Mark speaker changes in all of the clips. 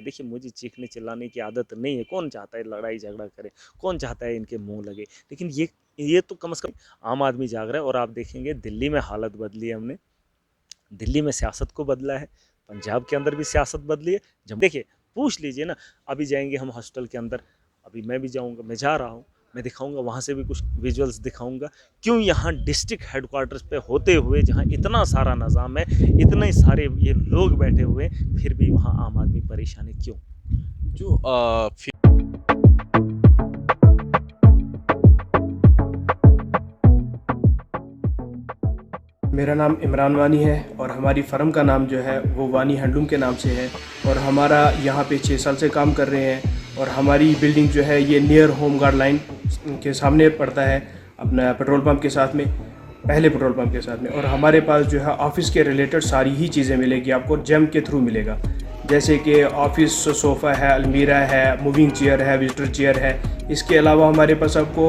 Speaker 1: देखिए मुझे चीखने चिल्लाने की आदत नहीं है, कौन चाहता है लड़ाई झगड़ा करे, कौन चाहता है इनके मुँह लगे। लेकिन ये तो कम से कम आम आदमी जाग रहा है और आप देखेंगे दिल्ली में हालत बदली है हमने, दिल्ली में सियासत को बदला है, पंजाब के अंदर भी सियासत बदली है। जब देखिए पूछ लीजिए ना, अभी जाएँगे हम हॉस्टल के अंदर, अभी मैं भी जाऊँगा, मैं जा रहा हूँ, मैं दिखाऊँगा वहाँ से भी कुछ विजुअल्स दिखाऊँगा। क्यों यहाँ डिस्ट्रिक्ट हेडक्वार्टर्स पे होते हुए जहाँ इतना सारा निज़ाम है, इतने सारे ये लोग बैठे हुए हैं, फिर भी वहाँ आम आदमी परेशान है क्यों?
Speaker 2: जो
Speaker 3: मेरा नाम इमरान वानी है और हमारी फ़र्म का नाम जो है वो वानी हैंडलूम के नाम से है और हमारा यहाँ पे 6 साल से काम कर रहे हैं और हमारी बिल्डिंग जो है ये नियर होम गार्ड लाइन के सामने पड़ता है, अपना पेट्रोल पंप के साथ में, पहले पेट्रोल पंप के साथ में। और हमारे पास जो है ऑफ़िस के रिलेटेड सारी ही चीज़ें मिलेगी आपको, जेम के थ्रू मिलेगा, जैसे कि ऑफ़िस सोफ़ा है, अलमीरा है, मूविंग चेयर है, विजिटर चेयर है। इसके अलावा हमारे पास आपको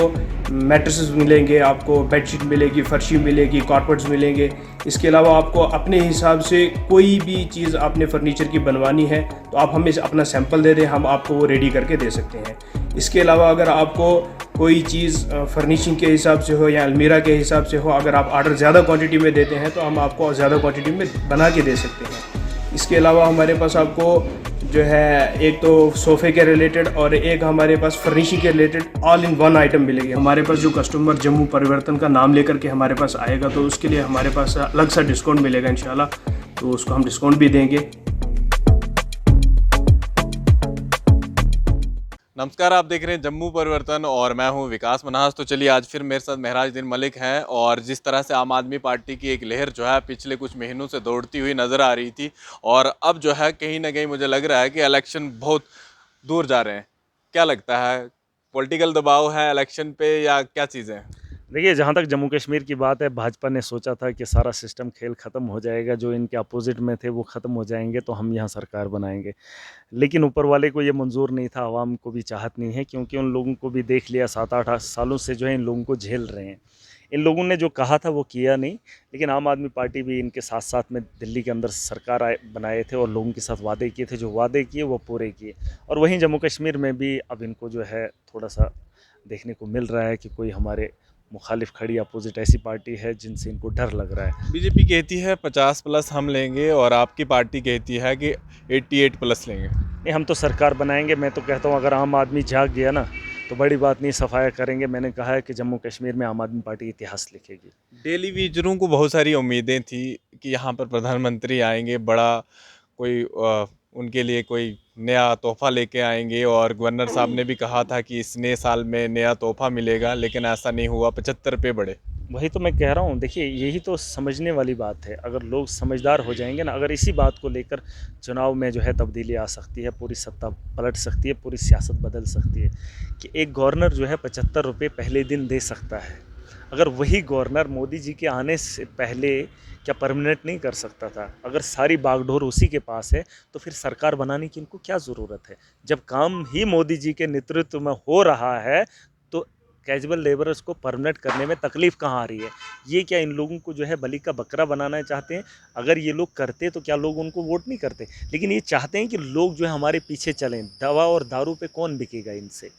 Speaker 3: मैट्रेसेस मिलेंगे, आपको बेडशीट मिलेगी, फर्शी मिलेगी, कारपेट्स मिलेंगे। इसके अलावा आपको अपने हिसाब से कोई भी चीज़ आपने फर्नीचर की बनवानी है तो आप हमें अपना सैंपल दे दें, हम आपको वो रेडी करके दे सकते हैं। इसके अलावा अगर आपको कोई चीज़ फर्निशिंग के हिसाब से हो या अलमीरा के हिसाब से हो, अगर आप ऑर्डर ज़्यादा क्वांटिटी में देते हैं तो हम आपको ज़्यादा क्वांटिटी में बना के दे सकते हैं। इसके अलावा हमारे पास आपको जो है एक तो सोफ़े के रिलेटेड और एक हमारे पास फर्निशिंग के related all in one item मिलेगी। हमारे पास जो कस्टमर जम्मू परिवर्तन का नाम लेकर के हमारे पास आएगा तो उसके लिए हमारे पास अलग सा डिस्काउंट मिलेगा इंशाल्लाह, तो उसको हम डिस्काउंट भी देंगे।
Speaker 2: नमस्कार, आप देख रहे हैं जम्मू परिवर्तन और मैं हूं विकास मन्हास। तो चलिए आज फिर मेरे साथ महराजुद्दीन मलिक हैं और जिस तरह से आम आदमी पार्टी की एक लहर जो है पिछले कुछ महीनों से दौड़ती हुई नज़र आ रही थी और अब जो है कहीं ना कहीं मुझे लग रहा है कि इलेक्शन बहुत दूर जा रहे हैं। क्या लगता है, पॉलिटिकल दबाव है इलेक्शन पे या क्या चीज़ें हैं?
Speaker 1: देखिए, जहाँ तक जम्मू कश्मीर की बात है, भाजपा ने सोचा था कि सारा सिस्टम खेल ख़त्म हो जाएगा, जो इनके अपोज़िट में थे वो ख़त्म हो जाएँगे तो हम यहाँ सरकार बनाएँगे। लेकिन ऊपर वाले को ये मंज़ूर नहीं था, आवाम को भी चाहत नहीं है, क्योंकि उन लोगों को भी देख लिया 7-8 सालों से जो है इन लोगों को झेल रहे हैं। इन लोगों ने जो कहा था वो किया नहीं, लेकिन आम आदमी पार्टी भी इनके साथ-साथ में दिल्ली के अंदर सरकार बनाए थे और लोगों के साथ वादे किए थे, जो वादे किए वो पूरे किए। और वहीं जम्मू कश्मीर में भी अब इनको जो है थोड़ा-सा देखने को मिल रहा है कि कोई हमारे मुखालिफ खड़ी अपोजिट ऐसी पार्टी है जिनसे इनको डर लग रहा है।
Speaker 2: बीजेपी कहती है 50+ हम लेंगे और आपकी पार्टी कहती है कि 88+ लेंगे।
Speaker 1: नहीं, हम तो सरकार बनाएंगे। मैं तो कहता हूँ अगर आम आदमी जाग गया ना तो बड़ी बात नहीं, सफाया करेंगे। मैंने कहा है कि जम्मू कश्मीर में आम आदमी पार्टी इतिहास लिखेगी।
Speaker 2: डेली वेजरों को बहुत सारी उम्मीदें थी कि यहाँ पर प्रधानमंत्री आएंगे, बड़ा कोई उनके लिए कोई नया तोहफ़ा लेके आएंगे और गवर्नर साहब ने भी कहा था कि इस नए साल में नया तोहफ़ा मिलेगा, लेकिन ऐसा नहीं हुआ, 75 पे बढ़े।
Speaker 1: वही तो मैं कह रहा हूँ, देखिए यही तो समझने वाली बात है। अगर लोग समझदार हो जाएंगे ना, अगर इसी बात को लेकर चुनाव में जो है तब्दीली आ सकती है, पूरी सत्ता पलट सकती है, पूरी सियासत बदल सकती है कि एक गवर्नर जो है 75 रुपये पहले दिन दे सकता है। अगर वही गवर्नर मोदी जी के आने से पहले क्या परमानेंट नहीं कर सकता था? अगर सारी बागडोर उसी के पास है तो फिर सरकार बनाने की इनको क्या ज़रूरत है? जब काम ही मोदी जी के नेतृत्व में हो रहा है तो कैजुअल लेबरर्स को परमानेंट करने में तकलीफ़ कहाँ आ रही है? ये क्या इन लोगों को जो है बलि का बकरा बनाना चाहते हैं? अगर ये लोग करते तो क्या लोग उनको वोट नहीं करते? लेकिन ये चाहते हैं कि लोग जो है हमारे पीछे चलें। दवा और दारू पे कौन बिकेगा इनसे?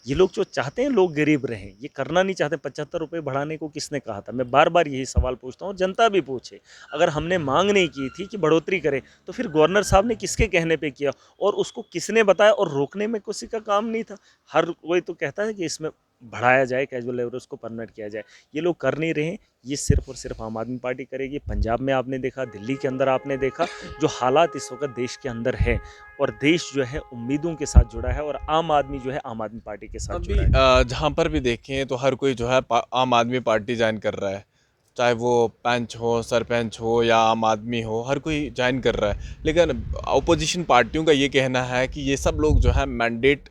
Speaker 1: ये लोग जो चाहते हैं लोग गरीब रहें, ये करना नहीं चाहते। 75 रुपये बढ़ाने को किसने कहा था? मैं बार-बार यही सवाल पूछता हूँ और जनता भी पूछे। अगर हमने माँग नहीं की थी कि बढ़ोतरी करें, तो फिर गवर्नर साहब ने किसके कहने पे किया और उसको किसने बताया और रोकने में किसी का काम नहीं था। हर कोई तो कहता है कि इसमें बढ़ाया जाए, कैजुअल लेबरर्स को परमानेंट किया जाए। ये लोग कर नहीं रहे हैं, ये सिर्फ़ और सिर्फ़ आम आदमी पार्टी करेगी। पंजाब में आपने देखा, दिल्ली के अंदर आपने देखा, जो हालात इस वक़्त देश के अंदर है और देश जो है उम्मीदों के साथ जुड़ा है और आम आदमी जो है आम आदमी पार्टी के साथ
Speaker 2: अभी
Speaker 1: जुड़ा है।
Speaker 2: जहाँ पर भी देखें तो हर कोई जो है आम आदमी पार्टी ज्वाइन कर रहा है, चाहे वो पंच हो, सरपंच हो या आम आदमी हो, हर कोई ज्वाइन कर रहा है। लेकिन अपोजिशन पार्टियों का ये कहना है कि ये सब लोग जो है मैंडेट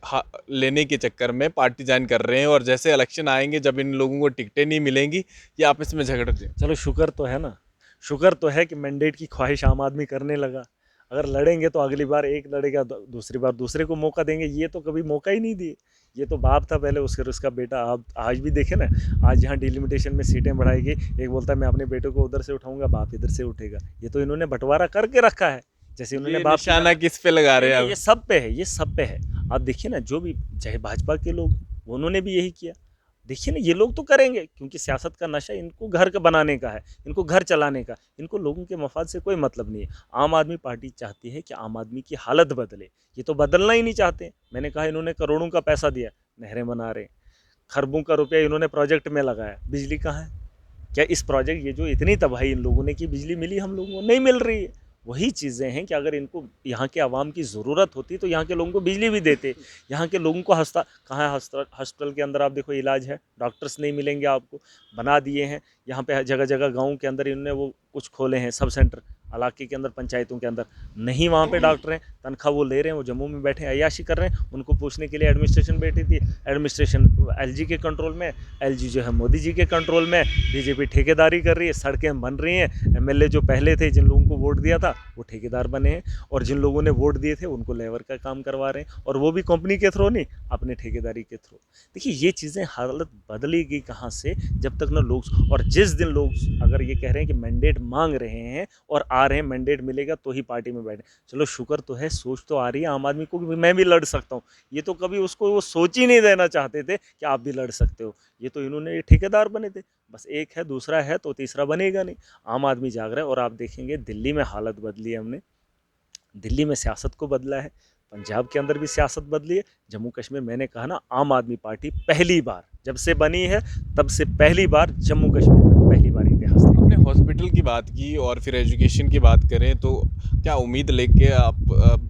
Speaker 2: लेने के चक्कर में पार्टी ज्वाइन कर रहे हैं और जैसे इलेक्शन आएंगे जब इन लोगों को टिकटें नहीं मिलेंगी ये आपस में झगड़ रहे हैं।
Speaker 1: चलो शुक्र तो है ना, शुक्र तो है कि मैंडेट की ख्वाहिश आम आदमी करने लगा। अगर लड़ेंगे तो अगली बार एक लड़ेगा, दूसरी बार दूसरे को मौका देंगे। ये तो कभी मौका ही नहीं दिए। ये तो बाप था पहले, उसका बेटा। आप आज भी देखें ना, आज यहाँ डिलिमिटेशन में सीटें बढ़ाई गई, एक बोलता है मैं अपने बेटे को उधर से उठाऊंगा, बाप इधर से उठेगा। ये तो इन्होंने बंटवारा करके रखा है। जैसे उन्होंने
Speaker 2: ये
Speaker 1: बाप की
Speaker 2: निशाना किस पे लगा रहे हैं
Speaker 1: नहीं,
Speaker 2: आप?
Speaker 1: ये सब पे है, ये सब पे है। आप देखिए ना, जो भी चाहे भाजपा के लोग, उन्होंने भी यही किया। देखिए ना, ये लोग तो करेंगे क्योंकि सियासत का नशा इनको घर का बनाने का है, इनको घर चलाने का, इनको लोगों के मफाद से कोई मतलब नहीं है। आम आदमी पार्टी चाहती है कि आम आदमी की हालत बदले, ये तो बदलना ही नहीं चाहते। मैंने कहा इन्होंने करोड़ों का पैसा दिया, नहरें बना रहे हैं, खरबों का रुपया इन्होंने प्रोजेक्ट में लगाया, बिजली कहाँ है? क्या इस प्रोजेक्ट, ये जो इतनी तबाही इन लोगों ने की, बिजली मिली हम लोगों को? नहीं मिल रही है। वही चीज़ें हैं कि अगर इनको यहाँ के आवाम की ज़रूरत होती तो यहाँ के लोगों को बिजली भी देते, यहाँ के लोगों को कहाँ है हॉस्पिटल के अंदर आप देखो इलाज है, डॉक्टर्स नहीं मिलेंगे आपको, बना दिए हैं यहाँ पे जगह जगह गाँव के अंदर इन्होंने वो कुछ खोले हैं सब सेंटर, इलाके के अंदर पंचायतों के अंदर नहीं वहाँ पे डॉक्टर हैं, तनख्वाह वो ले रहे हैं, वो जम्मू में बैठे अय्याशी कर रहे हैं। उनको पूछने के लिए एडमिनिस्ट्रेशन बैठी थी, एडमिनिस्ट्रेशन एलजी के कंट्रोल में, एलजी जो है मोदी जी के कंट्रोल में, बीजेपी ठेकेदारी कर रही है, सड़कें बन रही हैं, एमएलए जो पहले थे जिन लोगों को वोट दिया था वो ठेकेदार बने हैं, और जिन लोगों ने वोट दिए थे उनको लेबर का काम करवा रहे हैं, और वो भी कंपनी के थ्रू नहीं, अपने ठेकेदारी के थ्रू। देखिए ये चीज़ें हालत बदलेगी कहाँ से, जब तक ना लोग, और जिस दिन लोग अगर ये कह रहे हैं कि मैंडेट मांग रहे हैं और आ रहे हैं, मैंडेट मिलेगा तो ही पार्टी में बैठे, चलो शुक्र तो है, सोच तो आ रही है आम आदमी को कि मैं भी लड़ सकता हूँ। ये तो कभी उसको वो सोच ही नहीं देना चाहते थे कि आप भी लड़ सकते हो, ये तो इन्होंने ये ठेकेदार बने थे। बस एक है, दूसरा है तो तीसरा बनेगा नहीं। आम आदमी जाग रहा है, और आप देखेंगे दिल्ली में हालत बदली है हमने, दिल्ली में सियासत को बदला है, पंजाब के अंदर भी सियासत बदली है, जम्मू कश्मीर मैंने कहा ना, आम आदमी पार्टी पहली बार जब से बनी है तब से पहली बार जम्मू कश्मीर में पहली बार इतिहास में।
Speaker 2: आपने हॉस्पिटल की बात की और फिर एजुकेशन की बात करें तो क्या उम्मीद लेके आप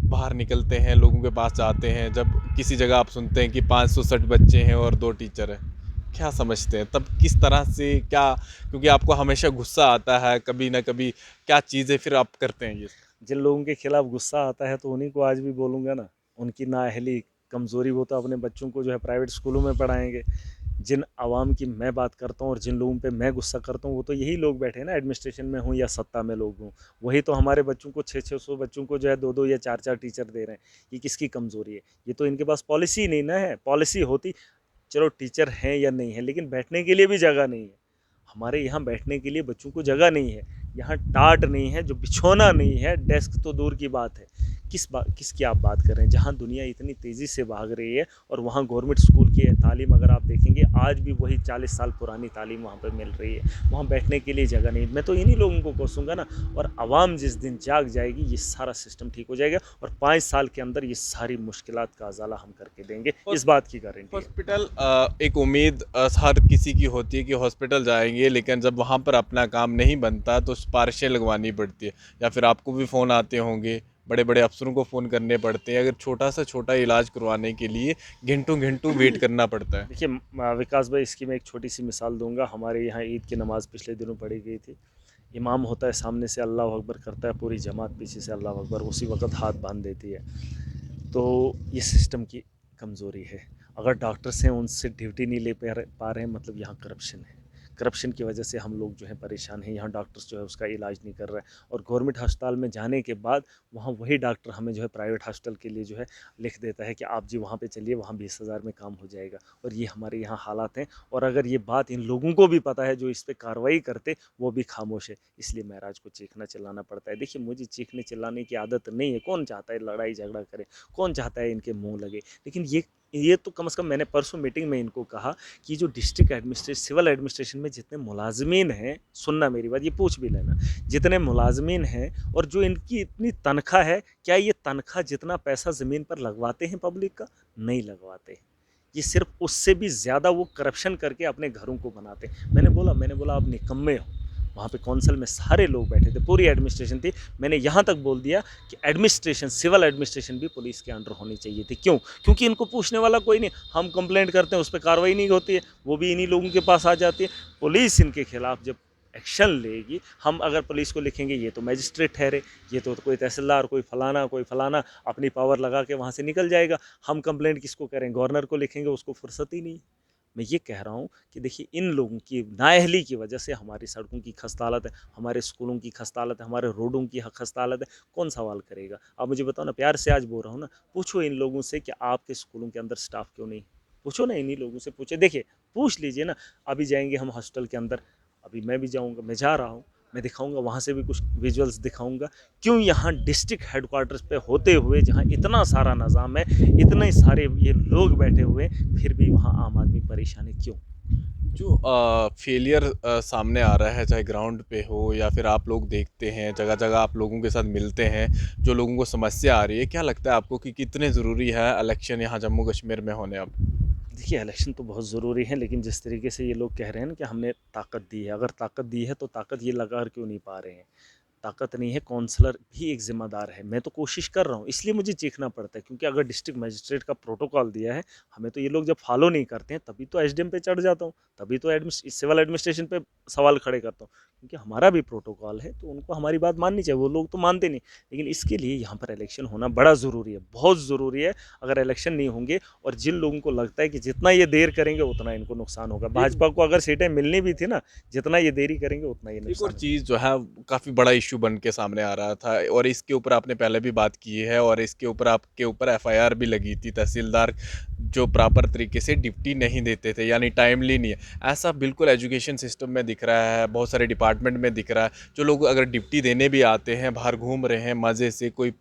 Speaker 2: बाहर निकलते हैं, लोगों के पास जाते हैं, जब किसी जगह आप सुनते हैं कि 560 बच्चे हैं और 2 टीचर हैं, क्या समझते हैं तब, किस तरह से क्या, क्योंकि आपको हमेशा गुस्सा आता है कभी ना कभी, क्या चीज़ें फिर आप करते हैं ये?
Speaker 1: जिन लोगों के खिलाफ गुस्सा आता है तो उन्हीं को आज भी बोलूँगा ना, उनकी नाअहली, कमज़ोरी, वो तो अपने बच्चों को जो है प्राइवेट स्कूलों में पढ़ाएंगे। जिन आवाम की मैं बात करता हूँ और जिन लोगों पे मैं गुस्सा करता हूँ वो तो यही लोग बैठे हैं ना, एडमिनिस्ट्रेशन में हूँ या सत्ता में लोग हूँ, वही तो हमारे बच्चों को 600 बच्चों को जो है 2-2 या 4-4 टीचर दे रहे हैं। ये किसकी कमज़ोरी है? ये तो इनके पास पॉलिसी नहीं ना है। पॉलिसी होती, चलो टीचर हैं या नहीं है, लेकिन बैठने के लिए भी जगह नहीं है। हमारे यहाँ बैठने के लिए बच्चों को जगह नहीं है, यहाँ टाट नहीं है, जो बिछौना नहीं है, डेस्क तो दूर की बात है। किसकी आप बात कर रहे हैं? जहाँ दुनिया इतनी तेज़ी से भाग रही है और वहाँ गवर्नमेंट स्कूल की तालीम अगर आप देखेंगे आज भी वही 40 साल पुरानी तालीम वहाँ पर मिल रही है, वहाँ बैठने के लिए जगह नहीं। मैं तो इन्हीं लोगों को कोसूंगा ना, और आवाम जिस दिन जाग जाएगी ये सारा सिस्टम ठीक हो जाएगा, और 5 साल के अंदर ये सारी मुश्किलात का अजाला हम करके देंगे, इस बात की गारंटी है।
Speaker 2: हॉस्पिटल एक उम्मीद हर किसी की होती है कि हॉस्पिटल जाएंगे, लेकिन जब वहाँ पर अपना काम नहीं बनता तो सिफारिशें लगवानी पड़ती है, या फिर आपको भी फ़ोन आते होंगे, बड़े बड़े अफसरों को फ़ोन करने पड़ते हैं, अगर छोटा सा छोटा इलाज करवाने के लिए घंटों घंटों वेट करना पड़ता है।
Speaker 1: देखिए विकास भाई, इसकी मैं एक छोटी सी मिसाल दूंगा। हमारे यहाँ ईद की नमाज़ पिछले दिनों पढ़ी गई थी। इमाम होता है सामने से अल्लाह अकबर करता है, पूरी जमात पीछे से अल्लाह अकबर, उसी वक्त हाथ बांध देती है। तो ये सिस्टम की कमज़ोरी है। अगर डॉक्टर्स हैं उनसे ड्यूटी नहीं ले पा रहे हैं, मतलब यहाँ करप्शन है। करप्शन की वजह से हम लोग जो है परेशान हैं। यहाँ डॉक्टर्स जो है उसका इलाज नहीं कर रहा है, और गवर्नमेंट अस्पताल में जाने के बाद वहाँ वही डॉक्टर हमें जो है प्राइवेट हॉस्पिटल के लिए जो है लिख देता है कि आप जी वहाँ पे चलिए, वहाँ 20,000 में काम हो जाएगा। और ये हमारे यहाँ हालात हैं, और अगर ये बात इन लोगों को भी पता है जो इस पर कार्रवाई करते, वो भी खामोश है। इसलिए महराज को चीखना चिल्लाना पड़ता है। देखिए मुझे चीखने चिल्लाने की आदत नहीं है, कौन चाहता है लड़ाई झगड़ा करे, कौन चाहता है इनके मुँह लगे, लेकिन ये तो कम से कम मैंने परसों मीटिंग में इनको कहा कि जो डिस्ट्रिक्ट एडमिनिस्ट्रेशन, सिविल एडमिनिस्ट्रेशन में जितने मुलाजमीन हैं, सुनना मेरी बात, ये पूछ भी लेना, जितने मुलाजमीन हैं और जो इनकी इतनी तनख्वाह है, क्या ये तनख्वाह जितना पैसा ज़मीन पर लगवाते हैं पब्लिक का? नहीं लगवाते। ये सिर्फ उससे भी ज़्यादा वो करप्शन करके अपने घरों को बनाते हैं। मैंने बोला आप निकम्मे हो। वहाँ पे कौंसिल में सारे लोग बैठे थे, पूरी एडमिनिस्ट्रेशन थी। मैंने यहाँ तक बोल दिया कि एडमिनिस्ट्रेशन, सिविल एडमिनिस्ट्रेशन भी पुलिस के अंडर होनी चाहिए थी। क्यों? क्योंकि इनको पूछने वाला कोई नहीं। हम कंप्लेंट करते हैं, उस पर कार्रवाई नहीं होती है, वो भी इन्हीं लोगों के पास आ जाती है। पुलिस इनके खिलाफ जब एक्शन लेगी, हम अगर पुलिस को लिखेंगे ये तो मैजिस्ट्रेट ठहरे, ये तो कोई तहसीलदार, कोई फलाना अपनी पावर लगा के वहाँ से निकल जाएगा। हम कंप्लेंट किसको करें? गवर्नर को लिखेंगे, उसको फुर्सत ही नहीं। मैं ये कह रहा हूँ कि देखिए इन लोगों की नाअहली की वजह से हमारी सड़कों की खस्ता हालत है, हमारे स्कूलों की खस्ता हालत है, हमारे रोडों की खस्ता हालत है। कौन सवाल करेगा? आप मुझे बताओ ना, प्यार से आज बोल रहा हूँ ना, पूछो इन लोगों से कि आपके स्कूलों के अंदर स्टाफ क्यों नहीं? पूछो ना, इन्हीं लोगों से पूछे, देखिए पूछ लीजिए ना। अभी जाएंगे हम हॉस्टल के अंदर, अभी मैं भी जाऊँगा, मैं जा रहा हूँ, मैं दिखाऊंगा, वहाँ से भी कुछ विजुअल्स दिखाऊंगा क्यों यहाँ डिस्ट्रिक्ट हेडक्वार्टर्स पे होते हुए, जहाँ इतना सारा निज़ाम है, इतने सारे ये लोग बैठे हुए हैं, फिर भी वहाँ आम आदमी परेशान है क्यों?
Speaker 2: जो फेलियर सामने आ रहा है, चाहे ग्राउंड पे हो या फिर आप लोग देखते हैं जगह जगह आप लोगों के साथ मिलते हैं, जो लोगों को समस्या आ रही है, क्या लगता है आपको कि कितने ज़रूरी है इलेक्शन यहाँ जम्मू कश्मीर में होने अब?
Speaker 1: देखिए, इलेक्शन तो बहुत ज़रूरी है, लेकिन जिस तरीके से ये लोग कह रहे हैं ना कि हमने ताकत दी है, अगर ताकत दी है तो ताकत ये लगा क्यों नहीं पा रहे हैं? ताकत नहीं है, काउंसलर भी एक ज़िम्मेदार है। मैं तो कोशिश कर रहा हूँ, इसलिए मुझे चीखना पड़ता है, क्योंकि अगर डिस्ट्रिक्ट मजिस्ट्रेट का प्रोटोकॉल दिया है, हमें तो ये लोग जब फॉलो नहीं करते हैं, तभी तो एसडीएम पे चढ़ जाता हूँ, तभी तो सिविल एडमिनिस्ट्रेशन पे सवाल खड़े करता हूँ, क्योंकि हमारा भी प्रोटोकॉल है, तो उनको हमारी बात माननी चाहिए। वो लोग तो मानते नहीं, लेकिन इसके लिए यहाँ पर इलेक्शन होना बड़ा ज़रूरी है, बहुत ज़रूरी है। अगर इलेक्शन नहीं होंगे, और जिन लोगों को लगता है कि जितना ये देर करेंगे उतना इनको नुकसान होगा, भाजपा को अगर सीटें मिलनी भी थी ना, जितना ये देरी करेंगे उतना ये
Speaker 2: एक और
Speaker 1: नुकसान
Speaker 2: चीज़ जो है काफ़ी बड़ा इशू बन के सामने आ रहा था, और इसके ऊपर आपने पहले भी बात की है, और इसके ऊपर आपके ऊपर एफआईआर भी लगी थी। तहसीलदार जो प्रॉपर तरीके से ड्यूटी नहीं देते थे, यानी टाइमली नहीं है, ऐसा बिल्कुल एजुकेशन सिस्टम में दिख रहा है, बहुत सारे डिपार्टमेंट में दिख रहा है। जो लोग अगर ड्यूटी देने भी आते हैं, बाहर घूम रहे हैं मज़े से, कोई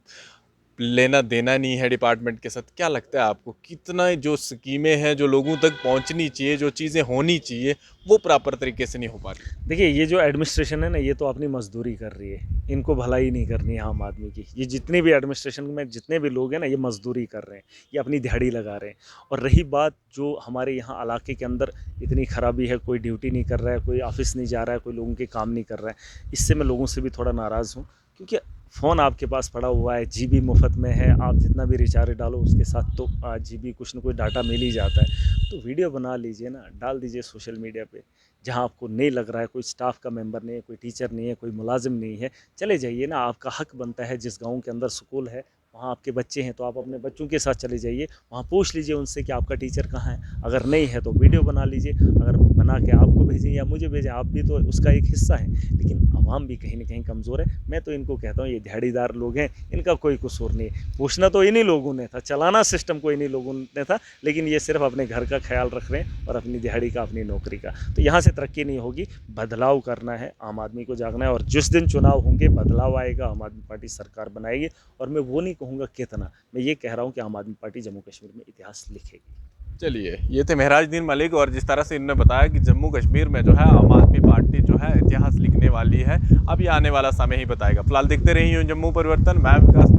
Speaker 2: लेना देना नहीं है डिपार्टमेंट के साथ। क्या लगता है आपको कितना जो स्कीमें हैं जो लोगों तक पहुंचनी चाहिए, जो चीज़ें होनी चाहिए, वो प्रॉपर तरीके से नहीं हो पा रही?
Speaker 1: देखिए, ये जो एडमिनिस्ट्रेशन है ना, ये तो अपनी मजदूरी कर रही है, इनको भलाई नहीं करनी है आम आदमी की। ये जितनी भी एडमिनिस्ट्रेशन में जितने भी लोग हैं ना, ये मजदूरी कर रहे हैं, ये अपनी दिहाड़ी लगा रहे हैं। और रही बात जो हमारे यहाँ इलाके के अंदर इतनी ख़राबी है, कोई ड्यूटी नहीं कर रहा है, कोई ऑफिस नहीं जा रहा है, कोई लोगों के काम नहीं कर रहा है, इससे मैं लोगों से भी थोड़ा नाराज़ हूँ, क्योंकि फ़ोन आपके पास पड़ा हुआ है, जीबी मुफ्त में है, आप जितना भी रिचार्ज डालो उसके साथ तो जीबी कुछ ना कुछ डाटा मिल ही जाता है। तो वीडियो बना लीजिए ना, डाल दीजिए सोशल मीडिया पे, जहाँ आपको नहीं लग रहा है कोई स्टाफ का मेंबर नहीं है, कोई टीचर नहीं है, कोई मुलाजिम नहीं है, चले जाइए ना, आपका हक बनता है। जिस गांव के अंदर स्कूल है, वहाँ आपके बच्चे हैं, तो आप अपने बच्चों के साथ चले जाइए, वहाँ पूछ लीजिए उनसे कि आपका टीचर कहाँ है। अगर नहीं है तो वीडियो बना लीजिए, अगर बना के आपको भेजें या मुझे भेजें, आप भी तो उसका एक हिस्सा हैं। लेकिन आवाम भी कहीं ना कहीं कमज़ोर है। मैं तो इनको कहता हूँ, ये दिहाड़ीदार लोग हैं, इनका कोई कसूर नहीं है। पूछना तो इन्हीं लोगों ने था, चलाना सिस्टम को इन्हीं लोगों ने था, लेकिन ये सिर्फ अपने घर का ख्याल रख रहे हैं और अपनी दिहाड़ी का, अपनी नौकरी का। तो यहाँ से तरक्की नहीं होगी, बदलाव करना है, आम आदमी को जागना है, और जिस दिन चुनाव होंगे बदलाव आएगा, आम आदमी पार्टी सरकार बनाएगी। और मैं वो नहीं कहूँगा कितना, मैं ये कह रहा हूँ कि आम आदमी पार्टी जम्मू कश्मीर में इतिहास लिखेगी।
Speaker 2: चलिए, ये थे महराजुद्दीन मलिक, और जिस तरह से इन्होंने बताया कि जम्मू कश्मीर में जो है आम आदमी पार्टी जो है इतिहास लिखने वाली है। अब ये आने वाला समय ही बताएगा। फिलहाल देखते रहिए जम्मू परिवर्तन। मैं विकास।